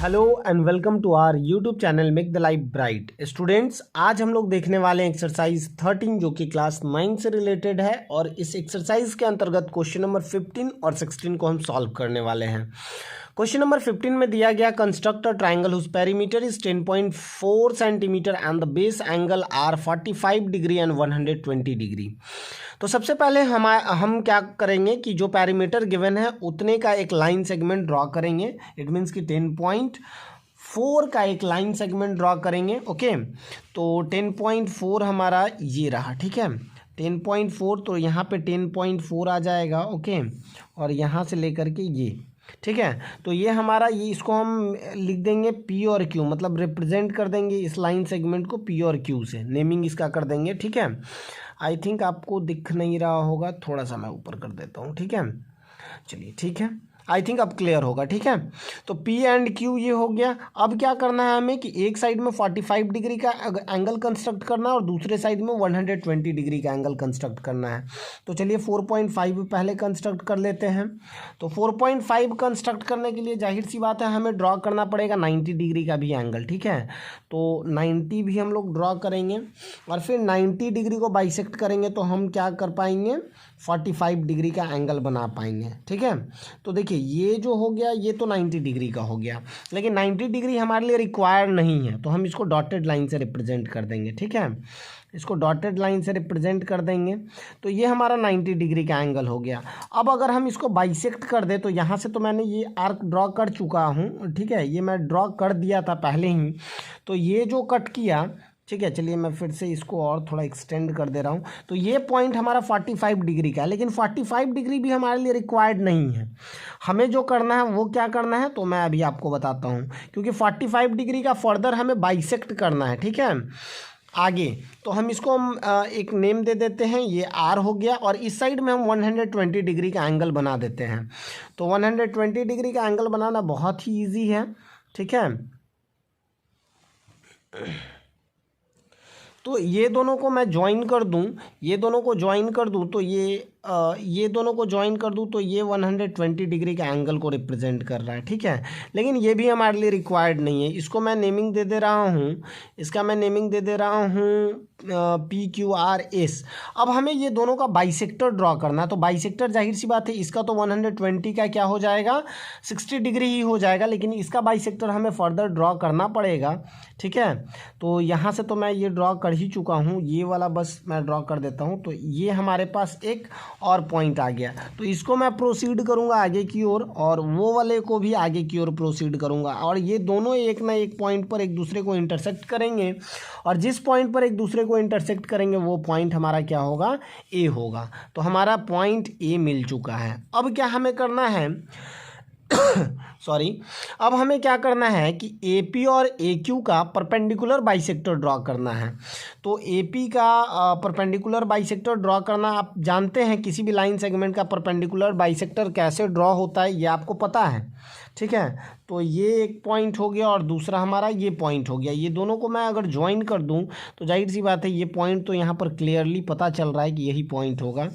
Hello and welcome to our YouTube channel make the life bright. Students, आज हम लोग देखने वाले हैं एक्सरसाइज 13 जो कि क्लास 9 से रिलेटेड है और इस एक्सरसाइज के अंतर्गत क्वेश्चन नंबर 15 और 16 को हम सॉल्व करने वाले हैं। क्वेश्चन नंबर 15 में दिया गया construct a triangle whose perimeter is 10.4 centimetre and the base angle are 45 degree and 120 degree. तो सबसे पहले हम क्या करेंगे कि जो पैरीमीटर गिवन है उतने का एक लाइन सेगमेंट ड्रॉ करेंगे। इट मीन्स कि 10.4 का एक लाइन सेगमेंट ड्रॉ करेंगे। ओके, तो 10.4 हमारा ये रहा, ठीक है। 10.4 तो यहाँ पे 10.4 आ जाएगा। ओके, और यहाँ से लेकर के ये, ठीक है। तो ये हमारा इसको हम लिख देंगे पी और क्यू, मतलब रिप्रेजेंट कर देंगे इस लाइन सेगमेंट को पी और क्यू से, नेमिंग इसका कर देंगे, ठीक है। आई थिंक आपको दिख नहीं रहा होगा, थोड़ा सा मैं ऊपर कर देता हूँ, ठीक है। चलिए, ठीक है, आई थिंक अब क्लियर होगा, ठीक है। तो P एंड Q ये हो गया। अब क्या करना है हमें कि एक साइड में 45 डिग्री का एंगल कंस्ट्रक्ट करना है और दूसरे साइड में 120 डिग्री का एंगल कंस्ट्रक्ट करना है। तो चलिए 4.5 पहले कंस्ट्रक्ट कर लेते हैं। तो 4.5 कंस्ट्रक्ट करने के लिए जाहिर सी बात है हमें ड्रॉ करना पड़ेगा 90 डिग्री का भी एंगल, ठीक है। तो 90 भी हम लोग ड्रॉ करेंगे और फिर 90 डिग्री को बाइसेक्ट करेंगे तो हम क्या कर पाएंगे, 45 डिग्री का एंगल बना पाएंगे, ठीक है। तो देखिए ये जो हो गया ये तो 90 डिग्री का हो गया, लेकिन 90 डिग्री हमारे लिए रिक्वायर्ड नहीं है, तो हम इसको डॉटेड लाइन से रिप्रेजेंट कर देंगे, ठीक है। इसको डॉटेड लाइन से रिप्रेजेंट कर देंगे तो ये हमारा 90 डिग्री का एंगल हो गया। अब अगर हम इसको बाइसेक्ट कर दे तो यहाँ से तो मैंने ये आर्क ड्रॉ कर चुका हूँ, ठीक है, ये मैं ड्रॉ कर दिया था पहले ही। तो ये जो कट किया, ठीक है, चलिए मैं फिर से इसको और थोड़ा एक्सटेंड कर दे रहा हूँ। तो ये पॉइंट हमारा 45 डिग्री का है, लेकिन 45 डिग्री भी हमारे लिए रिक्वायर्ड नहीं है। हमें जो करना है वो क्या करना है तो मैं अभी आपको बताता हूँ, क्योंकि 45 डिग्री का फर्दर हमें बाइसेक्ट करना है, ठीक है, आगे। तो हम इसको एक नेम दे देते हैं, ये आर हो गया, और इस साइड में हम 120 डिग्री का एंगल बना देते हैं। तो 120 डिग्री का एंगल बनाना बहुत ही ईजी है, ठीक है। तो ये दोनों को मैं ज्वाइन कर दूं, ये दोनों को ज्वाइन कर दूं तो ये दोनों को ज्वाइन कर दूं तो ये 120 डिग्री का एंगल को रिप्रेजेंट कर रहा है, ठीक है। लेकिन ये भी हमारे लिए रिक्वायर्ड नहीं है। इसको मैं नेमिंग दे दे रहा हूँ, इसका मैं नेमिंग दे दे रहा हूँ PQRS। अब हमें ये दोनों का बाइसेक्टर ड्रॉ करना है। तो बाइसेक्टर जाहिर सी बात है इसका तो 120 का क्या हो जाएगा, 60 डिग्री ही हो जाएगा, लेकिन इसका बाइसेक्टर हमें फर्दर ड्रॉ करना पड़ेगा, ठीक है। तो यहाँ से तो मैं ये ड्रॉ कर ही चुका हूँ, ये वाला बस मैं ड्रॉ कर देता हूँ। तो ये हमारे पास एक और पॉइंट आ गया, तो इसको मैं प्रोसीड करूँगा आगे की ओर और वो वाले को भी आगे की ओर प्रोसीड करूँगा, और ये दोनों एक ना एक पॉइंट पर एक दूसरे को इंटरसेक्ट करेंगे, और जिस पॉइंट पर एक दूसरे को इंटरसेक्ट करेंगे वो पॉइंट हमारा क्या होगा, ए होगा। तो हमारा पॉइंट ए मिल चुका है। अब क्या हमें करना है सॉरी, अब हमें क्या करना है कि AP और AQ का परपेंडिकुलर बाइसेक्टर ड्रॉ करना है। तो AP का परपेंडिकुलर बाइसेक्टर ड्रॉ करना, आप जानते हैं किसी भी लाइन सेगमेंट का परपेंडिकुलर बाइसेक्टर कैसे ड्रॉ होता है, ये आपको पता है, ठीक है। तो ये एक पॉइंट हो गया और दूसरा हमारा ये पॉइंट हो गया। ये दोनों को मैं अगर ज्वाइन कर दूं तो जाहिर सी बात है ये पॉइंट तो यहाँ पर क्लियरली पता चल रहा है कि यही पॉइंट होगा,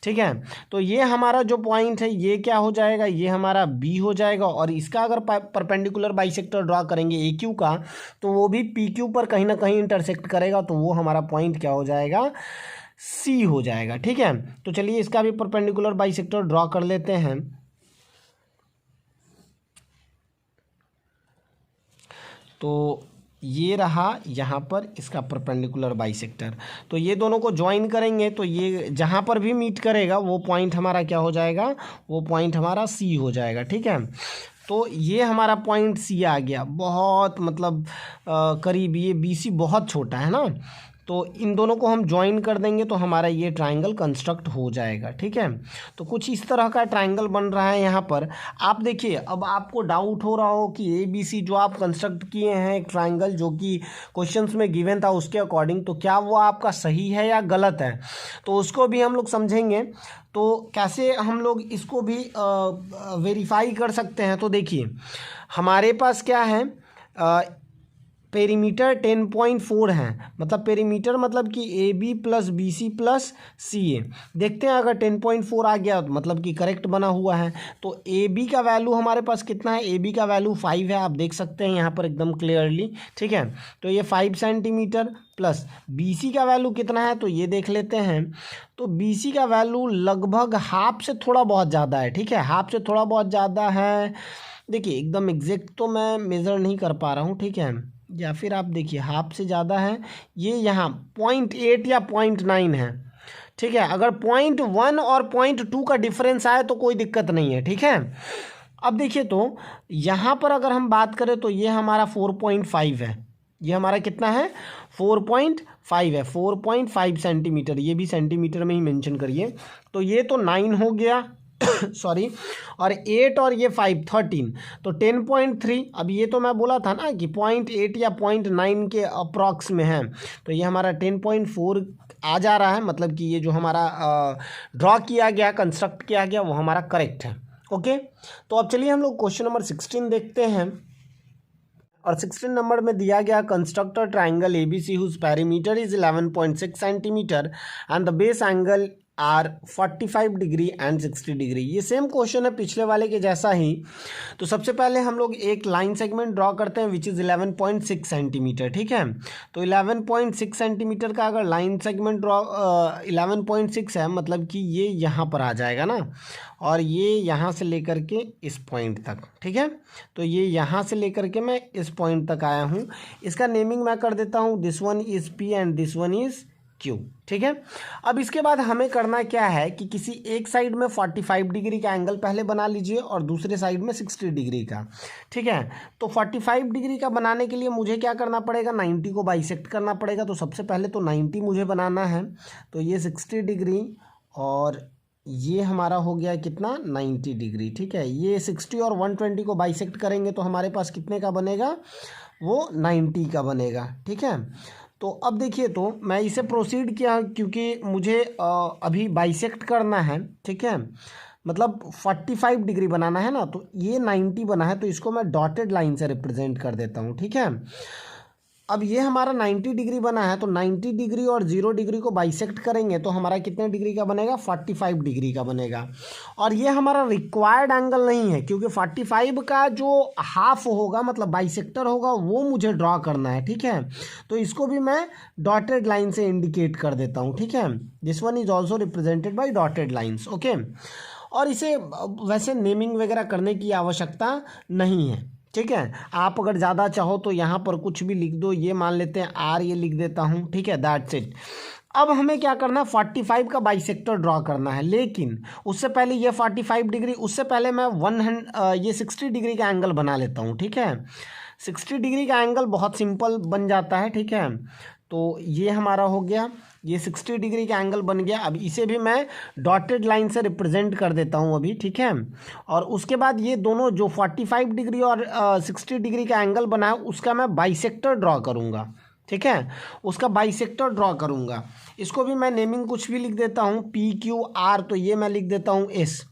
ठीक है। तो ये हमारा जो पॉइंट है ये क्या हो जाएगा, ये हमारा B हो जाएगा, और इसका अगर परपेंडिकुलर बाइसेक्टर ड्रॉ करेंगे AQ का तो वो भी PQ पर कहीं ना कहीं इंटरसेक्ट करेगा, तो वो हमारा पॉइंट क्या हो जाएगा, C हो जाएगा, ठीक है। तो चलिए इसका भी परपेंडिकुलर बाइसेक्टर ड्रॉ कर लेते हैं। तो ये रहा यहाँ पर इसका परपेंडिकुलर बाइसेक्टर। तो ये दोनों को ज्वाइन करेंगे तो ये जहाँ पर भी मीट करेगा वो पॉइंट हमारा क्या हो जाएगा, वो पॉइंट हमारा सी हो जाएगा, ठीक है। तो ये हमारा पॉइंट सी आ गया, बहुत मतलब करीब, ये BC बहुत छोटा है ना, तो इन दोनों को हम ज्वाइन कर देंगे तो हमारा ये ट्रायंगल कंस्ट्रक्ट हो जाएगा, ठीक है। तो कुछ इस तरह का ट्रायंगल बन रहा है यहाँ पर। आप देखिए, अब आपको डाउट हो रहा हो कि ABC जो आप कंस्ट्रक्ट किए हैं एक ट्रायंगल जो कि क्वेश्चंस में गिवन था उसके अकॉर्डिंग, तो क्या वो आपका सही है या गलत है, तो उसको भी हम लोग समझेंगे। तो कैसे हम लोग इसको भी वेरीफाई कर सकते हैं, तो देखिए हमारे पास क्या है, पेरीमीटर 10.4 है, मतलब पेरीमीटर मतलब कि A B plus B C plus C A. देखते हैं अगर 10.4 आ गया तो मतलब कि करेक्ट बना हुआ है। तो ए बी का वैल्यू हमारे पास कितना है, ए बी का वैल्यू 5 है, आप देख सकते हैं यहाँ पर एकदम क्लियरली, ठीक है। तो ये 5 सेंटीमीटर प्लस बी सी का वैल्यू कितना है तो ये देख लेते हैं। तो बी सी का वैल्यू लगभग हाफ से थोड़ा बहुत ज़्यादा है, ठीक है, हाफ से थोड़ा बहुत ज़्यादा है। देखिए एकदम एग्जैक्ट तो मैं मेज़र नहीं कर पा रहा हूँ, ठीक है, या फिर आप देखिए हाफ से ज़्यादा है, ये यहाँ 0.8 या 0.9 है, ठीक है। अगर 0.1 और 0.2 का डिफरेंस आए तो कोई दिक्कत नहीं है, ठीक है। अब देखिए तो यहाँ पर अगर हम बात करें तो ये हमारा 4.5 है, ये हमारा कितना है 4.5 है, 4.5 सेंटीमीटर, ये भी सेंटीमीटर में ही मेंशन करिए। तो ये तो 9 हो गया सॉरी, और 8 और ये 5 13, तो 10.3। अब ये तो मैं बोला था ना कि 0.8 या 0.9 के अप्रॉक्स में है, तो ये हमारा 10.4 आ जा रहा है, मतलब कि ये जो हमारा ड्रॉ किया गया, कंस्ट्रक्ट किया गया, वो हमारा करेक्ट है। ओके, तो अब चलिए हम लोग क्वेश्चन नंबर 16 देखते हैं। और 16 नंबर में दिया गया construct triangle A B C whose perimeter is 11.6 centimetre and the base angle are 45 degree and 60 degree. ये सेम क्वेश्चन है पिछले वाले के जैसा ही। तो सबसे पहले हम लोग एक लाइन सेगमेंट ड्रॉ करते हैं विच इज़ 11.6 सेंटीमीटर, ठीक है। तो 11.6 सेंटीमीटर का अगर लाइन सेगमेंट ड्रॉ 11.6 है, मतलब कि ये यहाँ पर आ जाएगा ना, और ये यहाँ से लेकर के इस पॉइंट तक, ठीक है। तो ये यहाँ से लेकर के मैं इस पॉइंट तक आया हूँ। इसका नेमिंग मैं कर देता हूँ, this one is P and this one is Q, ठीक है। अब इसके बाद हमें करना क्या है कि किसी एक साइड में 45 डिग्री का एंगल पहले बना लीजिए और दूसरे साइड में 60 डिग्री का, ठीक है। तो 45 डिग्री का बनाने के लिए मुझे क्या करना पड़ेगा, 90 को बाइसेक्ट करना पड़ेगा। तो सबसे पहले तो 90 मुझे बनाना है, तो ये 60 डिग्री और ये हमारा हो गया कितना 90 डिग्री, ठीक है। ये 60 और 120 को बाइसेक्ट करेंगे तो हमारे पास कितने का बनेगा, वो 90 का बनेगा, ठीक है। तो अब देखिए तो मैं इसे प्रोसीड किया क्योंकि मुझे अभी बाइसेक्ट करना है, ठीक है, मतलब 45 डिग्री बनाना है ना, तो ये 90 बना है, तो इसको मैं डॉटेड लाइन से रिप्रेजेंट कर देता हूँ, ठीक है। अब ये हमारा 90 डिग्री बना है, तो 90 डिग्री और 0 डिग्री को बाइसेक्ट करेंगे तो हमारा कितने डिग्री का बनेगा, 45 डिग्री का बनेगा। और ये हमारा रिक्वायर्ड एंगल नहीं है क्योंकि 45 का जो हाफ होगा मतलब बाइसेक्टर होगा वो मुझे ड्रॉ करना है, ठीक है। तो इसको भी मैं डॉटेड लाइन से इंडिकेट कर देता हूँ, ठीक है। This one is also represented by dotted lines, okay. और इसे वैसे नेमिंग वगैरह करने की आवश्यकता नहीं है, ठीक है। आप अगर ज़्यादा चाहो तो यहाँ पर कुछ भी लिख दो, ये मान लेते हैं आर, ये लिख देता हूँ, ठीक है, दैट्स इट। अब हमें क्या करना है, 45 का बाइसेक्टर ड्रॉ करना है, लेकिन उससे पहले ये 45 डिग्री, उससे पहले मैं ये 60 डिग्री का एंगल बना लेता हूँ, ठीक है। 60 डिग्री का एंगल बहुत सिंपल बन जाता है, ठीक है। तो ये हमारा हो गया, ये 60 डिग्री का एंगल बन गया। अब इसे भी मैं डॉटेड लाइन से रिप्रेजेंट कर देता हूँ अभी, ठीक है। और उसके बाद ये दोनों जो 45 डिग्री और 60 डिग्री का एंगल बना है उसका मैं बाइसेक्टर ड्रॉ करूँगा, ठीक है, उसका बाइसेक्टर ड्रॉ करूँगा। इसको भी मैं नेमिंग कुछ भी लिख देता हूँ, पी क्यू आर, तो ये मैं लिख देता हूँ एस।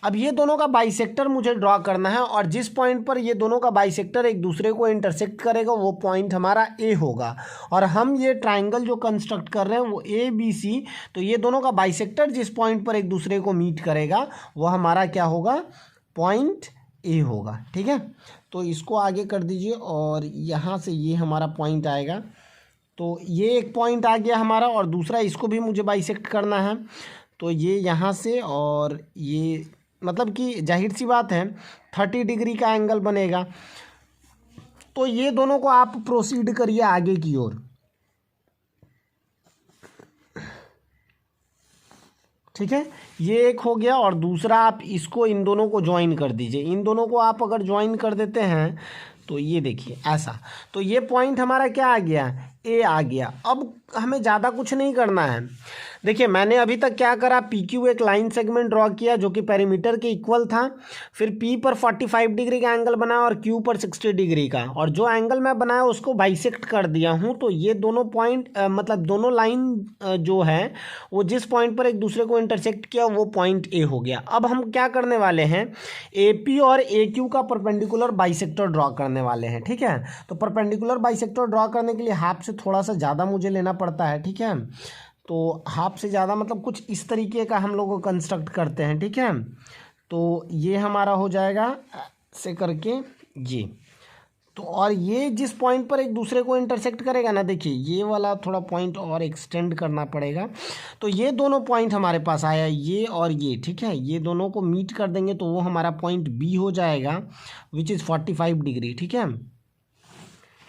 अब ये दोनों का बाइसेक्टर मुझे ड्रॉ करना है और जिस पॉइंट पर ये दोनों का बाइसेक्टर एक दूसरे को इंटरसेक्ट करेगा वो पॉइंट हमारा ए होगा। और हम ये ट्राइंगल जो कंस्ट्रक्ट कर रहे हैं वो ए बी सी, तो ये दोनों का बाइसेक्टर जिस पॉइंट पर एक दूसरे को मीट करेगा वो हमारा क्या होगा, पॉइंट ए होगा, ठीक है। तो इसको आगे कर दीजिए और यहाँ से ये हमारा पॉइंट आएगा। तो ये एक पॉइंट आ गया हमारा और दूसरा इसको भी मुझे बाइसेक्ट करना है, तो ये यहाँ से और ये मतलब कि जाहिर सी बात है 30 डिग्री का एंगल बनेगा। तो ये दोनों को आप प्रोसीड करिए आगे की ओर, ठीक है। ये एक हो गया और दूसरा आप इसको इन दोनों को ज्वाइन कर दीजिए। इन दोनों को आप अगर ज्वाइन कर देते हैं तो ये देखिए ऐसा, तो ये पॉइंट हमारा क्या आ गया, ए आ गया। अब हमें ज़्यादा कुछ नहीं करना है, देखिए मैंने अभी तक क्या करा, पी क्यू एक लाइन सेगमेंट ड्रॉ किया जो कि पेरीमीटर के इक्वल था, फिर पी पर 45 डिग्री का एंगल बनाया और क्यू पर 60 डिग्री का, और जो एंगल मैं बनाया उसको बाइसेक्ट कर दिया हूँ। तो ये दोनों पॉइंट मतलब दोनों लाइन जो है वो जिस पॉइंट पर एक दूसरे को इंटरसेक्ट किया वो पॉइंट ए हो गया। अब हम क्या करने वाले हैं, ए पी और ए क्यू का परपेंडिकुलर बाइसेक्टर ड्रॉ करने वाले हैं। ठीक है, तो परपेंडिकुलर बाइसेक्टर ड्रॉ करने के लिए हाफ से थोड़ा सा ज़्यादा मुझे लेना पड़ता है। ठीक है, तो हाफ से ज़्यादा मतलब कुछ इस तरीके का हम लोग कंस्ट्रक्ट करते हैं। ठीक है, तो ये हमारा हो जाएगा से करके ये, तो और ये जिस पॉइंट पर एक दूसरे को इंटरसेक्ट करेगा ना, देखिए ये वाला थोड़ा पॉइंट और एक्सटेंड करना पड़ेगा। तो ये दोनों पॉइंट हमारे पास आया, ये और ये। ठीक है, ये दोनों को मीट कर देंगे तो वो हमारा पॉइंट बी हो जाएगा विच इज़ 45 डिग्री। ठीक है,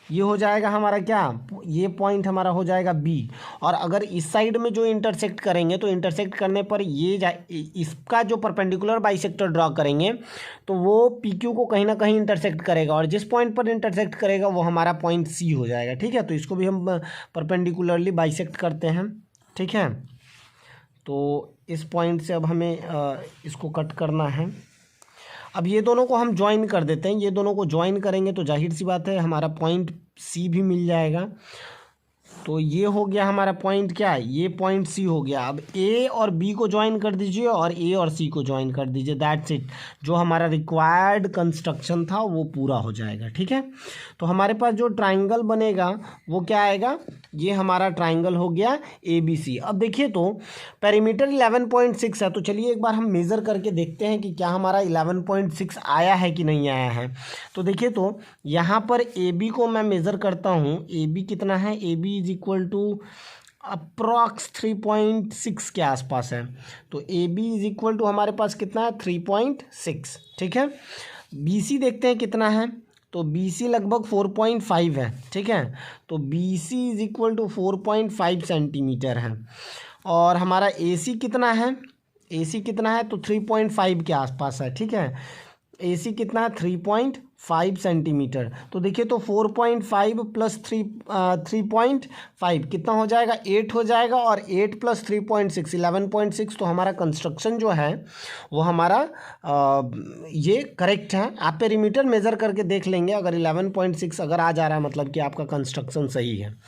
ये हो जाएगा हमारा क्या, ये पॉइंट हमारा हो जाएगा बी। और अगर इस साइड में जो इंटरसेक्ट करेंगे तो इंटरसेक्ट करने पर ये इसका जो परपेंडिकुलर बाइसेक्टर ड्रॉ करेंगे तो वो पी क्यू को कहीं ना कहीं इंटरसेक्ट करेगा, और जिस पॉइंट पर इंटरसेक्ट करेगा वो हमारा पॉइंट सी हो जाएगा। ठीक है, तो इसको भी हम परपेंडिकुलरली बाइसेक्ट करते हैं। ठीक है, तो इस पॉइंट से अब हमें इसको कट करना है। अब ये दोनों को हम ज्वाइन कर देते हैं, ये दोनों को ज्वाइन करेंगे तो जाहिर सी बात है हमारा पॉइंट सी भी मिल जाएगा। तो ये हो गया हमारा पॉइंट क्या, ये पॉइंट सी हो गया। अब ए और बी को ज्वाइन कर दीजिए और ए और सी को ज्वाइन कर दीजिए, दैट्स इट। जो हमारा रिक्वायर्ड कंस्ट्रक्शन था वो पूरा हो जाएगा। ठीक है, तो हमारे पास जो ट्राइंगल बनेगा वो क्या आएगा, ये हमारा ट्राइंगल हो गया ए बी सी। अब देखिए तो पेरीमीटर 11.6 है, तो चलिए एक बार हम मेज़र करके देखते हैं कि क्या हमारा 11.6 आया है कि नहीं आया है। तो देखिए तो यहाँ पर ए बी को मैं मेज़र करता हूँ, ए बी कितना है, A B is equal to approx 3.6 के आसपास है। तो A B is equal to हमारे पास कितना है, 3.6। ठीक है, बी सी देखते हैं कितना है, तो बी सी लगभग 4.5 है। ठीक है, तो B C is equal to 4.5 centimetre है। और हमारा ए सी कितना है, ए सी कितना है, तो 3.5 के आसपास है। ठीक है, ए सी कितना है, 3.5 सेंटीमीटर। तो देखिए तो 4.5 प्लस 3.5 कितना हो जाएगा, 8 हो जाएगा, और 8 प्लस 3.6 11.6। तो हमारा कंस्ट्रक्शन जो है वो हमारा ये करेक्ट है। आप पेरीमीटर मेज़र करके देख लेंगे, अगर 11.6 अगर आ जा रहा है मतलब कि आपका कंस्ट्रक्शन सही है।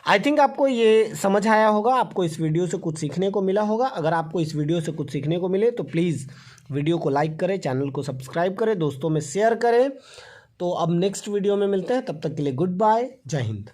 आई थिंक आपको ये समझ आया होगा, आपको इस वीडियो से कुछ सीखने को मिला होगा। अगर आपको इस वीडियो से कुछ सीखने को मिले तो प्लीज़ वीडियो को लाइक करें, चैनल को सब्सक्राइब करें, दोस्तों में शेयर करें। तो अब नेक्स्ट वीडियो में मिलते हैं, तब तक के लिए गुड बाय, जय हिंद।